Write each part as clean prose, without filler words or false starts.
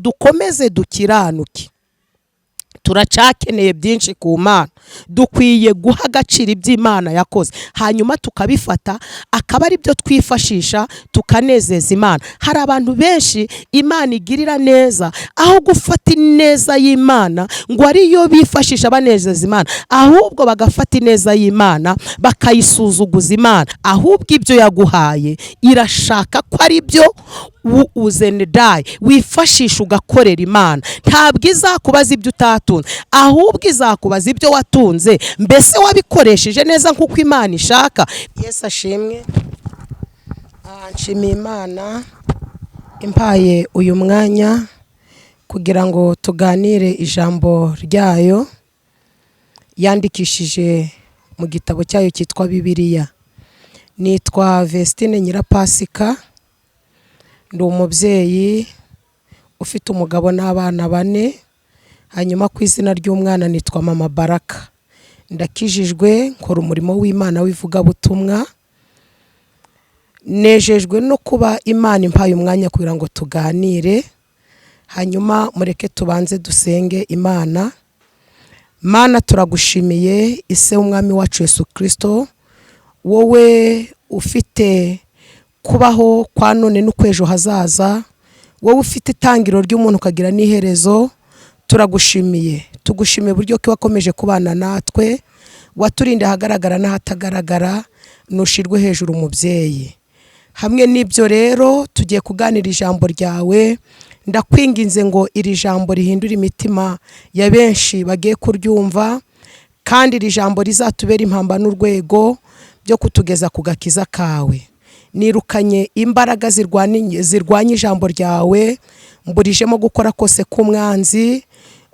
dukomeze dukiranuke. Turacakeneye byinshi ku Mana, dukwiye guha agaciro iby'Imana yakoze, hanyuma tukabifata akaba ari byo twifashisha tukanezeza Imana. Hari abantu benshi Imana igirira neza, aho gufata ineza y'Imana ngo ariyo bifashisha banezeza Imana, ahubwo bagafata ineza y'Imana bakayisuzuguza Imana. Ahubwo ibyo yaguhaye irashaka ko ari byo uzendaye wifashisha ugakorera Imana. Ntabwo izakubaza ibyo utatunze, ahubwo izakubaza ibyo watunze, mbese wabikoresheje neza nk'uko Imana ishaka. Yesu ashimwe. Nshimiye Imana impaye uyu mwanya kugira ngo tuganire ijambo ryayo yandikishije mu gitabo cyayo cyitwa Bibiliya. Nitwa Vestine Nyirapasika, ndi umubyeyi ufite umugabo n'abana 4, hanyuma ku izina ry'umwana nitwa Mama Baraka. Ndakijijwe, nkora umurimo w'Imana w'ivugabutumwa. Nejejwe no kuba Imana impaye umwanya kugira ngo tuganire, hanyuma mureke tubanze dusenge Imana. Mana, turagushimiye ise umwami wacu Yesu Kristo, wowe ufite kubaho kwa none n'ukwejo hazaza, wowe ufite itangiro ry'umuntu ukagira n'iherezo. Turagushimiye, tugushimiye buryo ko wakomeje kubana natwe, waturinde ahagaragara n'ahatagaragara. Nushirwe hejuru umubyeyi. Hamwe n'ibyo rero tugiye kuganira ijambo ryawe. Ndakwinginze ngo iri jambo rihindure imitima ya benshi bagiye kuryumva, kandi iri jambo rizatubera impamba n'urwego byo kutugeza ku gakiza kawe. Nirukanye imbaraga zirwanya ijambo ryawe, mburijemo gukora kose k'umwanzi.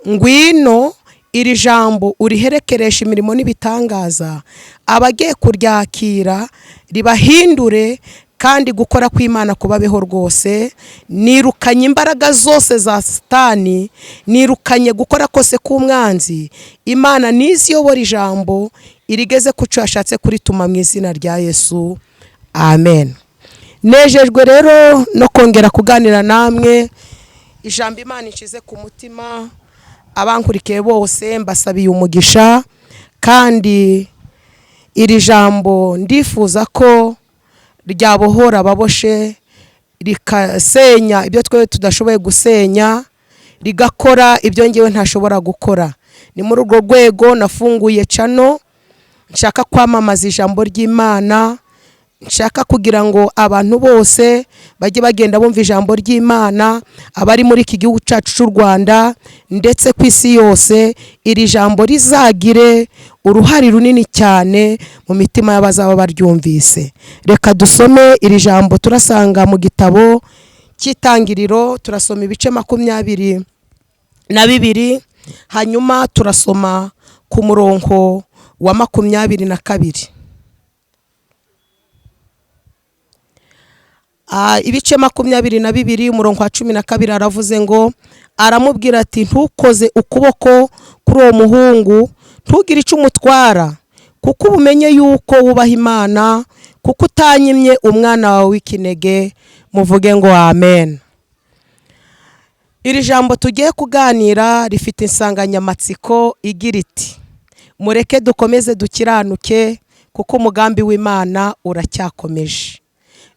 Ngwino iri jambo uriherekeresha imirimo n'ibitangaza, abagiye kuryakira ribahindure, kandi gukora kw'Imana kubabeho rwose. Nirukanye imbaraga zose za Satani, nirukanye gukora kose k'umwanzi. Imana niziyobora ijambo irigeze kuco yashatse kurituma mu izina rya Yesu. Amen. Nejejwe rero no kongera kuganira namwe ijambo Imana ishize ku mutima. Abankurikiye bose mbasabiye umugisha, kandi iri jambo ndifuza ko ryabohora ababoshe, rikasenya ibyo twe tudashoboye gusenya, rigakora ibyo ngewe ntashobora gukora. Ni muri urwo rwego nafunguye channel, nshaka kwamamaza ijambo ry'Imana. Nshaka kugira ngo abantu bose bajye bagenda bumva ijambo ry'Imana, abari muri iki gihugu cyacu cy'u Rwanda ndetse ku isi yose. Iri jambo rizagire uruhari runini cyane mu mitima y'abazaba baryumvise. Reka dusome iri jambo. Turasanga mu gitabo cy'Itangiriro, turasoma ibice 22, hanyuma turasoma ku murongo wa 22. Ibice 22 umurongo wa 12 aravuze ngo, aramubwira ati ntukoze ukuboko kuri uwo muhungu, ntugire icyo umutwara, kuko ubumenye yuko wubaha Imana, kuko utanyimye umwana wawe w'ikinege. Muvuge ngo amen. Iri jambo tugiye kuganira rifite insanganyamatsiko igira iti, mureke dukomeze dukiranuke, kuko umugambi w'Imana uracyakomeje.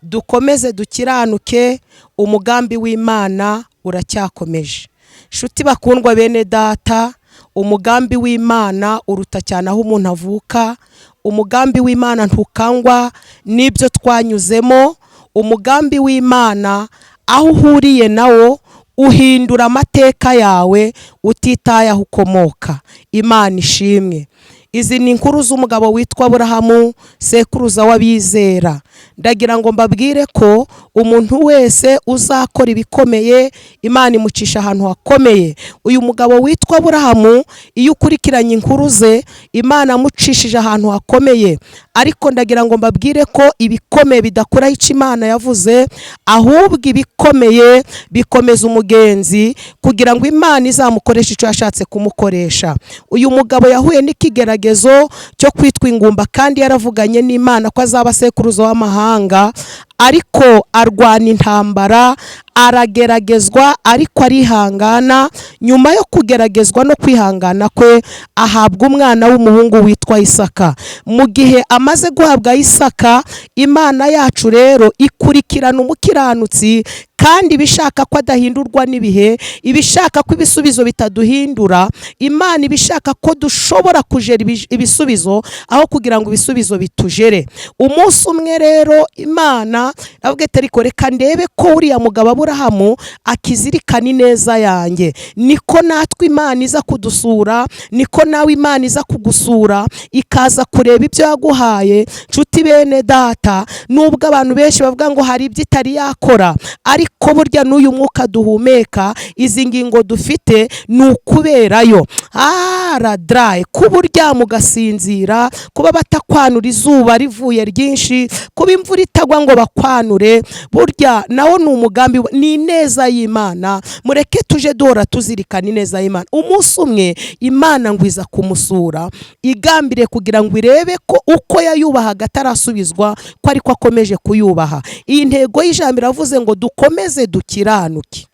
Dukomeze dukiranuke, umugambi w'Imana uracyakomeje. Shuti bakundwa bene data, umugambi w'Imana uruta cyane aho umuntu avuka. Umugambi w'Imana ntukangwa n'ibyo twanyuzemo. Umugambi w'Imana aho uhuriye nawo uhindura amateka yawe utitaye aho ukomoka. Imana ishimwe. Izi ni inkuru z'umugabo witwa Aburahamu, sekuruza w'abizera. Ndagira ngo mbabwire ko umuntu wese uzakora ibikomeye, Imana imucisha ahantu hakomeye. Uyu mugabo witwa Aburahamu, iyo ukurikiranye inkuru ze, Imana amucishije ahantu hakomeye. Ariko ndagira ngo mbabwire ko ibikomeye bidakuraho icyo Imana yavuze, ahubwo ibikomeye bikomeza umugenzi kugira ngo Imana izamukoreshe icyo yashatse kumukoresha. Uyu mugabo yahuye n'ikigeragezo cyo kwitwa ingumba, kandi yaravuganye n'Imana ko azaba sekuruza w'amahanga, ariko arwana intambara, arageragezwa ariko arihangana. Nyuma yo kugeragezwa no kwihangana kwe ahabwa umwana w'umuhungu witwa Isaka. Mu gihe amaze guhabwa Isaka, Imana yacu rero ikurikirana umukiranutsi kandi ibishaka ko adahindurwa n'ibihe, ibishaka ko ibisubizo bitaduhindura. Imana ibishaka ko dushobora kujera ibisubizo aho kugira ngo ibisubizo bitujere. Umunsi umwe rero Imana avuga ati ariko reka ndebe ko uriya mugabo Aburahamu akizirikana ineza yanjye. Niko natwe Imana iza kudusura, niko nawe Imana iza kugusura ikaza kureba ibyo yaguhaye. Nshuti bene data, nubwo abantu benshi bavuga ngo hari ibyo itari yakora, ariko burya n'uyu mwuka duhumeka, izi ngingo dufite ni ukuberayo. Radraye kuba uryama ugasinzira, kuba batakwanura izuba rivuye ryinshi, kuba imvura itagwa ngo bakwanure, burya nawo ni umugambi, ni ineza y'Imana. Mureke tuje duhora tuzirikana ineza y'Imana. Umunsi umwe Imana ngwiza kumusura igambire kugira ngo irebe ko uko yayubahaga atarasubizwa ko ariko akomeje kuyubaha. Iyi ntego y'ijambo iravuze ngo dukomeze dukiranuke.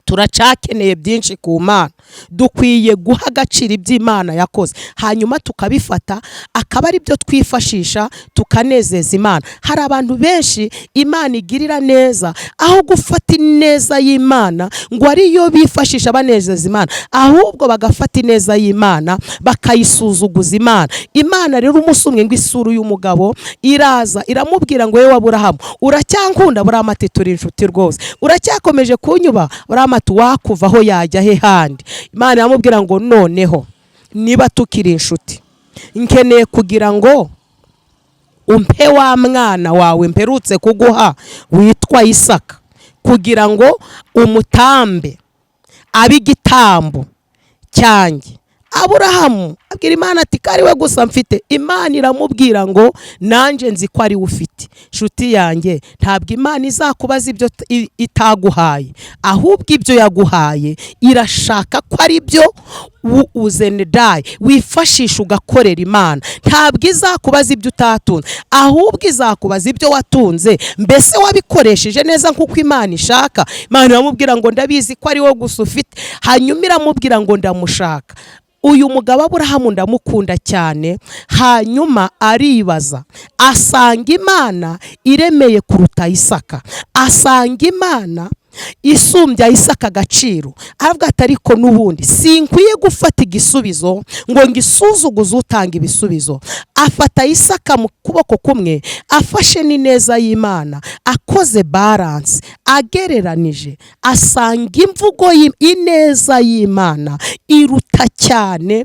Turacakeneye byinshi ku Mana, dukwiye guha agaciro iby'Imana yakoze, hanyuma tukabifata akaba ari byo twifashisha tukanezeza Imana. Hari abantu benshi Imana igirira neza, aho gufata ineza y'Imana ngo ariyo bifashisha banezeza Imana, ahubwo bagafata ineza y'Imana bakayisuzuguza Imana. Imana rero umunsi umwe ngo isura uyu mugabo iraza iramubwira ngo wewe Aburahamu, uracyankunda? Aburahamu ati turi inshuti rwose. Uracyakomeje kunyuba? Aburahamu ati wakuvaho yajya he handi? Imana iramubwira ngo noneho niba tukiri inshuti, nkeneye kugira ngo umpe wa mwana wawe mperutse kuguha witwa Isaka, kugira ngo umutambe abe igitambo cyanjye. Aburahamu abwira Imana ati kari we gusa mfite. Imana iramubwira ngo nanjye nzi ko ari ufite. Nshuti yanjye, ntabwo Imana izakubaza ibyo itaguhaye, ahubwo ibyo yaguhaye irashaka ko ari byo uzenedaye wifashisha ugakorera Imana. Ntabwo izakubaza ibyo utatunze, ahubwo izakubaza ibyo watunze, mbese wabikoresheje neza nk'uko Imana ishaka. Imana iramubwira ngo ndabizi ko ari wo gusa ufite. Hanyuma iramubwira ngo ndamushaka. Uyu mugabo Aburahamu ndamukunda cyane. Hanyuma aribaza, asanga Imana iremeye kuruta Isaka, asanga Imana isumbya Isaka agaciro. Aravuga ati ariko n'ubundi sinkwiye gufata igisubizo ngo ngisuzuguze utanga ibisubizo. Afata Isaka mu kuboko kumwe, afashe n'ineza y'Imana, akoze balance, agereranije, asanga imvugo y'ineza y'Imana iruta cyane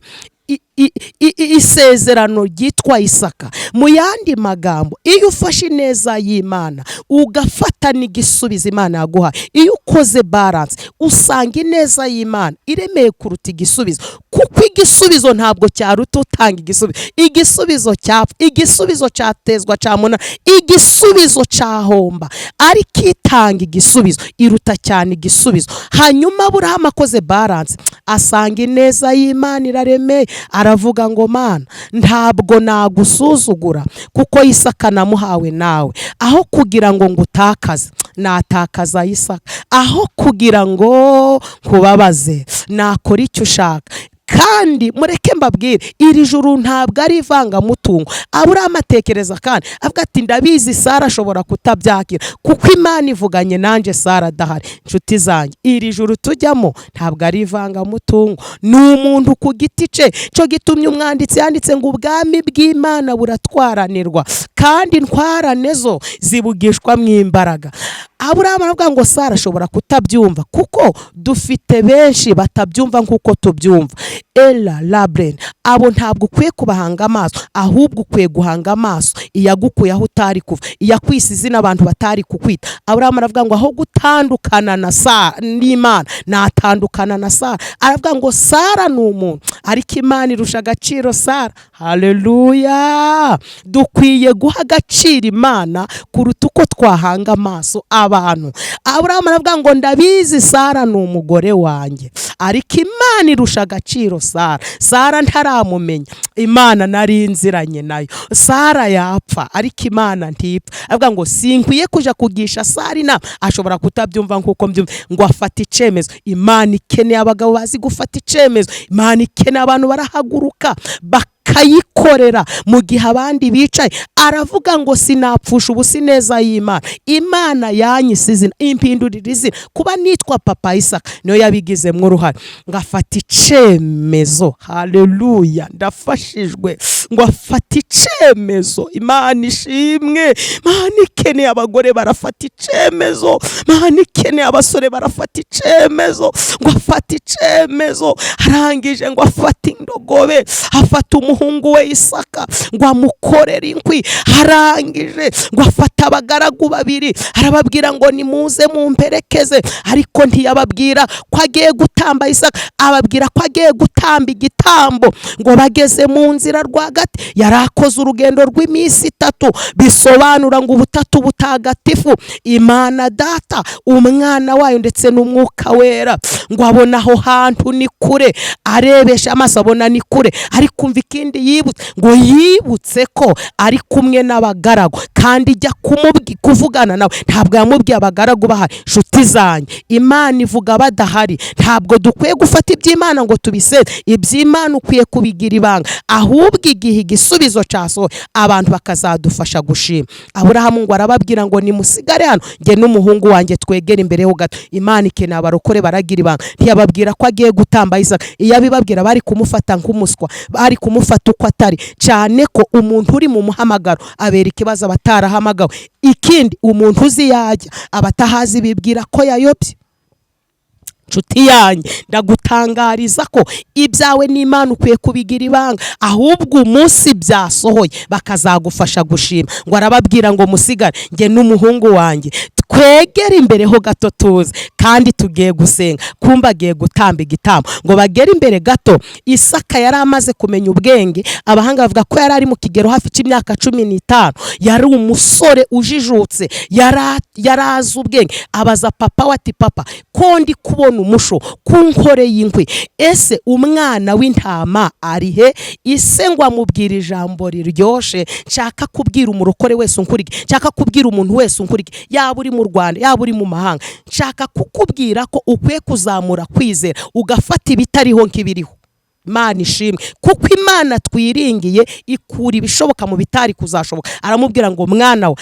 isezerano ryitwa Isaka. Mu yandi magambo, iyo ufashe ineza y'Imana ugafata n'igisubizo Imana yaguha, iyo ukoze balance usanga ineza y'Imana iremeye kuruta igisubizo, kuko igisubizo ntabwo cyaruta utanga igisubizo. Igisubizo cyapfa, igisubizo cyatezwa cyamuna, igisubizo cyahomba, ariko itanga igisubizo iruta cyane igisubizo. Hanyuma Aburahamu akoze balance asanga ineza y'Imana iraremeye, aravuga ngo Mana, ntabwo nagusuzugura kuko Isaka namuhawe nawe. Aho kugira ngo ngutakaze, natakaza Isaka. Aho kugira ngo nkubabaze, nakora icyo ushaka. Kandi mureke mbabwire, iri juru ntabwo ari ivangamutungo. Aburahamu atekereza kandi avuga ati ndabizi Sara ashobora kutabyakira kuko Imana ivuganye nanjye Sara adahari. Nshuti zanjye, iri juru tujyamo ntabwo ari ivangamutungo, ni umuntu ku giti cye. Cyo gitumye umwanditsi yanditse ngo ubwami bw'Imana buratwaranirwa kandi intwarane zo zibugishwa mu imbaraga. Aburahamu aravuga ngo Sara ashobora kutabyumva kuko dufite benshi batabyumva nk'uko tubyumva. Ela labren, abo ntabwo ukwiye kubahanga amaso, ahubwo ukwiye guhanga amaso iyagukuye aho utari kuva, iyakwise izina abantu batari kukwita. Aburahamu aravuga ngo aho gutandukana na Sara n'Imana, natandukana na Sara. Aravuga ngo Sara ni umuntu, ariko Imana irusha agaciro Sara. Haleluya! Dukwiye guha agaciro Imana kuruta uko twahanga amaso abantu. Aburahamu aravuga ngo ndabizi Sara ni umugore wanjye, ariko Imana irusha agaciro Sara. Sara ntaramumenya, Imana nari nziranye nayo. Sara yapfa ariko Imana ntipfa. Avuga ngo sinkwiye kuja kugisha Sara inama, ashobora kutabyumva nkuko mbyumva, ngo afata icemezo. Imana ikeneye abagabo bazi gufata icemezo. Imana ikeneye abantu barahaguruka bakayikorera mu gihe abandi bicaye. Aravuga ngo sinapfusha ubusi neza y'Imana. Imana yanyisize impindurira izina, kuba nitwa Papa Isaka niyo yabigizemo uruhare. Ngafata icemezo, haleluya, ndafashijwe. Ngo afata icemezo. Imana ishimwe. Imana ikeneye abagore barafata icemezo. Imana ikeneye abasore barafata icemezo. Ngo afata icemezo, arangije ngo afata indogobe, afata umuhungu we Isaka ngo amukorere inkwi. Arangije ngo afata abagaragu babiri, arababwira ngo nimuze mumperekeze, ariko ntiyababwira ko agiye gutamba Isaka, ababwira ko agiye gutamba igitambo. Ngo bageze mu nzira rwagati, yarakoze urugendo rw'iminsi 3, bisobanura ngo ubutatu butagatifu, Imana Data, Umwana wayo ndetse n'Umwuka Wera. Ngo abona aho hantu ni kure, arebesha amaso abona ni kure, ariko umva ikindi yibutse, ngo yibutse ko ari kumwe n'abagaragu, kandi ijya kuvugana nawe ntabwo yamubwiye abagaragu bahari. Nshuti zanjye, Imana ivuga badahari. Ntabwo dukwiye gufata iby'Imana ngo tubiseze. Iby'Imana ukwiye kubigira ibanga, ahubwo igihe igisubizo cyasohoye abantu bakazadufasha gushima. Aburahamu ngo arababwira ngo nimusigare hano, nge n'umuhungu wanjye twegere imbere ho gato. Imana ikeneye abarokore baragira ibanga. Ntiyababwira ko agiye gutamba Isaka. Iyo abibabwira bari kumufata nk'umuswa, bari kumufata uko atari, cyane ko umuntu uri mu muhamagaro abera ikibazo abatarahamagawe. Ikindi, umuntu uzi yajya abatahazi bibwira ko yayobye. Nshuti yanjye, ndagutangariza ko ibyawe n'Imana ukwiye kubigira ibanga, ahubwo umunsi byasohoye bakazagufasha gushima. Ngo arababwira ngo musigare nge n'umuhungu wanjye twegere imbere ho gato tuze, kandi tugiye gusenga. Kumba agiye gutamba igitambo. Ngo bagere imbere gato, Isaka yari amaze kumenya ubwenge. Abahanga bavuga ko yari ari mu kigero hafi cy'imyaka 15. Yari umusore ujijutse, yarazi ubwenge. Abaza papa we ati, papa, ko ndi kubona umusho kunkore y'inkwi, ese umwana w'intama ari he? Ise ngo amubwira ijambo riryoshe, nshaka kubwira umurokore wese unkurike, nshaka kubwira umuntu wese unkurike, yaba uri mu Rwanda yaba uri mu mahanga, nshaka kukubwira ko ukwiye kuzamura kwizera, ugafata ibitariho nk'ibiriho. Imana ishimwe, kuko Imana twiringiye ikura ibishoboka mu bitari kuzashoboka. Aramubwira ngo mwana we,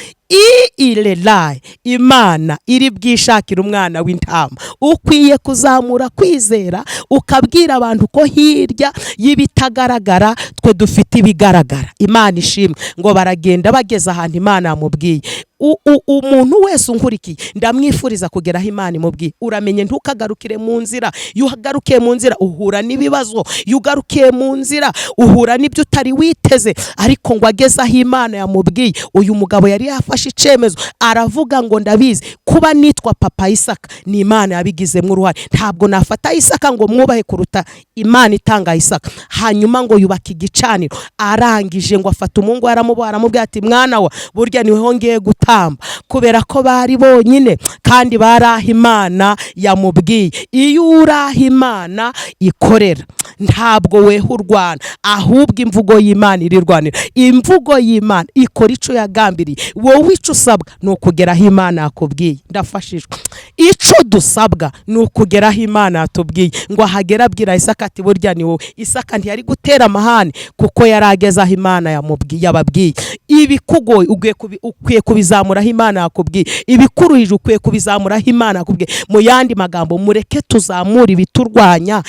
ilelaye, Imana iri bwishakira umwana w'intama. Ukwiye kuzamura kwizera, ukabwira abantu ko hirya y'ibitagaragara twe dufite ibigaragara. Imana ishimwe. Ngo baragenda bageza ahantu Imana yamubwiye. Umuntu wese unkurikiye ndamwifuriza kugeraho Imana imubwiye. Uramenye ntukagarukire mu nzira. Iyo uhagarukiye mu nzira uhura n'ibibazo, iyo ugarukiye mu nzira uhura n'ibyo utari witeze. Ariko ngo ageze aho Imana yamubwiye, uyu mugabo yari yafashe icemezo, aravuga ngo ndabizi kuba nitwa Papa Isaka ni Imana yabigizemo uruhare. Ntabwo nafata Isaka ngo mwubahe kuruta Imana itanga Isaka. Hanyuma ngo yubaka igicaniro. Arangije ngo afata umuhungu aramubwira ati, mwana wa, burya niwe hongeye gutamba, kubera ko bari bonyine kandi baraha Imana yamubwiye. Iyo uraha Imana ikorera, ntabwo weho urwana, ahubwo imvugo y'Imana irirwanira. Imvugo y'Imana ikora ico yagambiriye. Wowe ico usabwa ni ukugeraho Imana yakubwiye. Ndafashijwe. Ico dusabwa ni ukugeraho Imana yatubwiye. Ngo ahagera abwira Isaka ati, burya ni wowe. Isaka ntiyari gutera amahane, kuko yarageze aho Imana yababwiye. Ibikugoye ukwiye kubizamuraho Imana yakubwiye. Ibikuruhije ukwiye kubizamuraho Imana yakubwiye. Mu yandi magambo, mureke tuzamura ibiturwanya,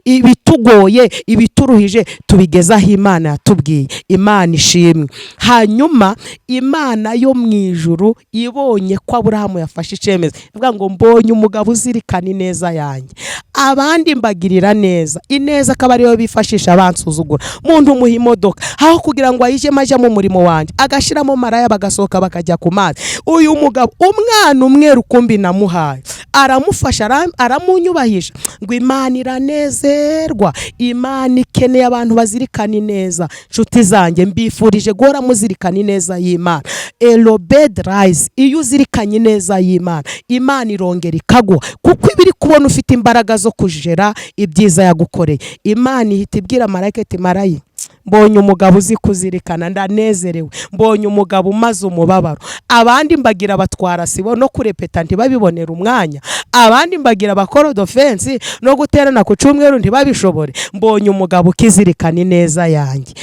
ibitugoye, ibituruhije tubigezaho Imana yatubwiye. Imana ishimwe. Hanyuma Imana yo mu ijuru ibonye ko Aburahamu yafashe icemezo, ivuga ngo mbonye umugabo uzirikana ineza yanjye, abandi mbagirira neza, ineza akaba ariyo bifashisha bansuzugura. Muntu umuha imodoka aho kugira ngo ayijemo ajya mu murimo wanjye, agashiramo maraya bagasohoka bakajya ku mazi. Uyu mugabo umwana umwe rukumbi namuhaye aramufasha, aramunyubahisha ngo Imana iranezerwa, Imana ikeneye abantu bazirikana ineza. Nshuti zanjye, mbifurije guhora muzirikana ineza y'Imana. Elobed rise, iyo uzirikanye ineza y'Imana, Imana irongera ikaguha, kuko ibiri kubona ufite imbaraga zo kujera ibyiza yagukoreye. Imana ihita ibwira marayika iti marayi, mbonye umugabo uzi kuzirikana, ndanezerewe, mbonye umugabo umaze umubabaro. Abandi mbagira abatwara sibo no kurepeta ntibabibonera umwanya, abandi mbagira abakora defense no guterana ku cyumweru ntibabishobore. Mbonye umugabo ukizirikana ineza yanjye.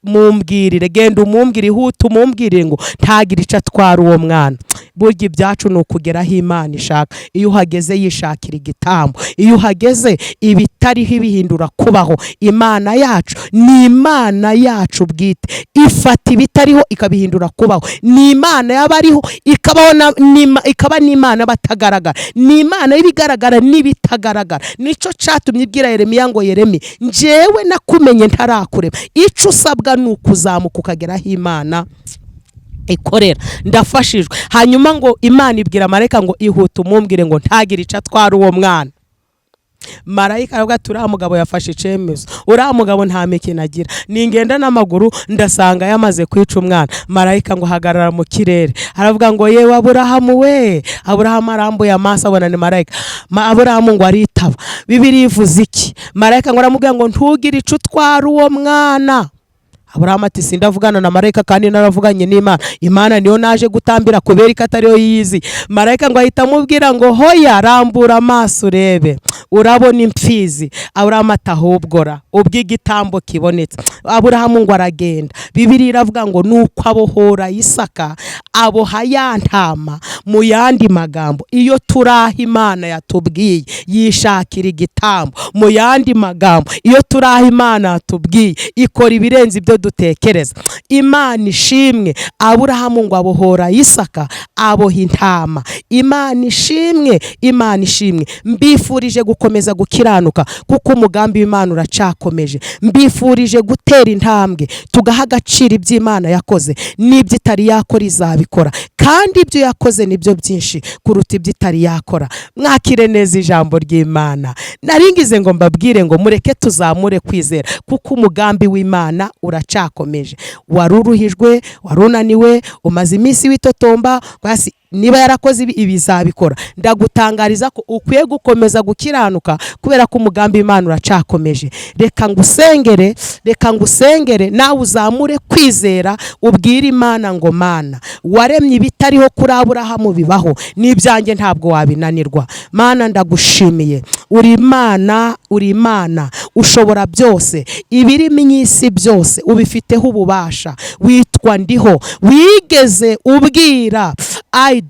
Mumbwirire, genda umumbwire, ihute umumbwirire ngo ntagira icyo atwara uwo mwana. Burya ibyacu ni ukugeraho Imana ishaka. Iyo uhageze yishakira igitambo, iyo uhageze ibitariho ibihindura kubaho. Imana yacu ni Imana yacu bwite, ifata ibitariho ikabihindura kubaho. Ni Imana y'abariho ikaba n'Imana batagaragara, ni Imana y'ibigaragara n'ibitagaragara. Nico catumye ibwira Yeremiya ngo Yeremi, njyewe nakumenye ntarakureba, icyo usabwa ni ukuzamuka ukageraho Imana ikorera. Ndafashijwe. Hanyuma ngo Imana ibwira marayika ngo ihute umumbwire ngo ntagira icyo atwara uwo mwana. Marayika aravuga ati uriya mugabo yafashe icyemezo, uriya mugabo nta mikino agira, ningenda n'amaguru ndasanga yamaze kwica umwana. Marayika ngo hagarara mu kirere, aravuga ngo yewe Aburahamu we. Aburahamu arambuye amaso abona ni marayika. Aburahamu ngo aritaba. Bibiliya ivuze iki? Marayika ngo aramubwira ngo ntugire icyo utwara uwo mwana. Aburahamu ati sindavugana na marayika kandi naravuganye n'Imana, Imana niyo naje gutambira kubera ikatariyo yizi. Marayika ngo ahita amubwira ngo hoya, rambura amaso urebe, urabona impfizi. Aburahamu atahubwora ubw'igitambo kibonetse. Aburahamu ngo aragenda. Bibiliya iravuga ngo nuko abohora Isaka, aboha ya ntama. Mu yandi magambo, iyo turaha Imana yatubwiye yishakira igitambo. Mu yandi magambo, iyo turaha Imana yatubwiye ikora ibirenze ibyo dutekereza. Imana ishimwe. Aburahamu ngo abohora Isaka, aboha intama. Imana ishimwe, Imana ishimwe. Mbifurije gukomeza gukiranuka kuko umugambi w'Imana uracakomeje. Mbifurije gutera intambwe tugaha agaciro iby'Imana yakoze, n'ibyo itari yakora izabikora, kandi ibyo yakoze nibyo byinshi kuruta ibyo itari yakora. Mwakire neza ijambo ry'Imana. Naringize ngo mbabwire ngo mureke tuzamure kwizera kuko umugambi w'Imana uracakomeje. Waruruhijwe, warunaniwe, umaze iminsi witotomba, basi niba yarakoze ibizabikora. Ndagutangariza ko ukwiye gukomeza gukiranuka kubera ko umugambi w'Imana uracakomeje. Reka ngusengere nawe uzamure kwizera, ubwire Imana ngo Mana waremye ibitariho kuri Aburahamu bibaho, n'ibyanjye ntabwo wabinanirwa. Mana ndagushimiye, uri Imana ushobora byose, ibiri mu isi byose ubifiteho ububasha. Witwa ndiho, wigeze ubwira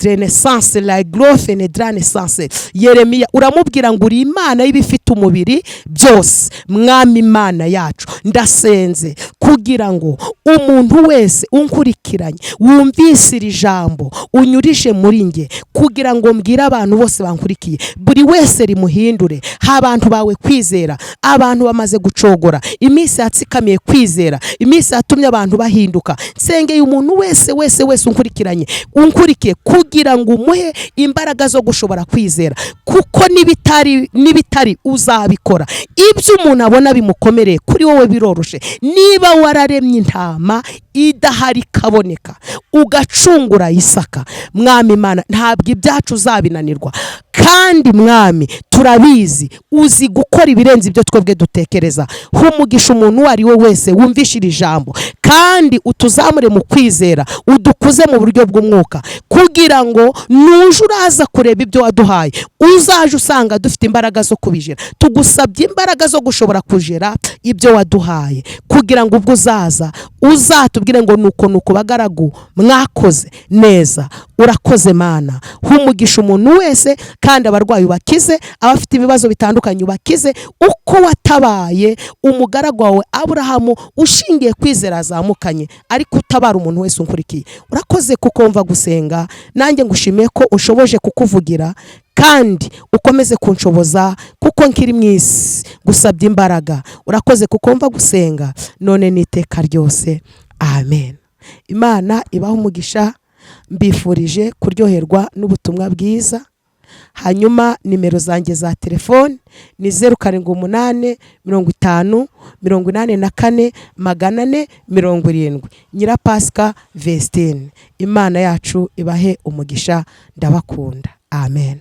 Renaissance la growth ne Renaissance Yeremiya, uramubwira ngo uri Imana y'ibifite umubiri byose. Mwami Imana yacu, ndasenze kugira ngo umuntu wese unkurikiranye wumvise iri jambo unyurije muri nge, kugira ngo mbwire abantu bose bankurikiye, buri wese rimuhindure. Abantu bawe kwizera, abantu bamaze gucogora, iminsi yatsikamiye kwizera, iminsi yatumye abantu bahinduka. Nsengeye umuntu wese unkurikiye kugira ngo umuhe imbaraga zo gushobora kwizera, kuko nibitari uzabikora. Ibyo umuntu abona bimukomereye kuri wowe biroroshe. Niba wararemye intama idahari kaboneka ugacungura Isaka, Mwami Imana ntabwo ibyacu uzabinanirwa. Kandi Mwami turabizi uzi gukora ibirenze ibyo twebwe dutekereza. Humugisha umuntu ari we wese wumvishira ijambo, kandi utuzamure mu kwizera, udukuze mu buryo bw'umwuka, kugira ngo nuje uraza kureba ibyo waduhaye uzaje usanga dufite imbaraga zo kubijera. Tugusabye imbaraga zo gushobora kujera ibyo waduhaye, kugira ngo ubwo uzaza uzatubwire ngo nuko bagaragu mwakoze neza. Urakoze Mana. Humugisha umuntu wese, kandi abarwayi ubakize, abafite ibibazo bitandukanye ubakize, uko watabaye umugaragu wawe Aburahamu ushingiye kwizera azamukanye, ariko utabara umuntu wese unkurikiye. Urakoze kuko wumva gusenga, nanjye ngushimiye ko ushoboje kukuvugira, kandi ukomeze kunshoboza kuko nkiri mu isi gusabye imbaraga. Urakoze kuko mva gusenga none n'iteka ryose, amen. Imana ibaho umugisha, mbifurije kuryoherwa n'ubutumwa bwiza. Hanyuma nimero zanjye za telefone ni 07 50 84 470. Nyirapasika Vestine. Imana yacu ibahe umugisha, ndabakunda, amen.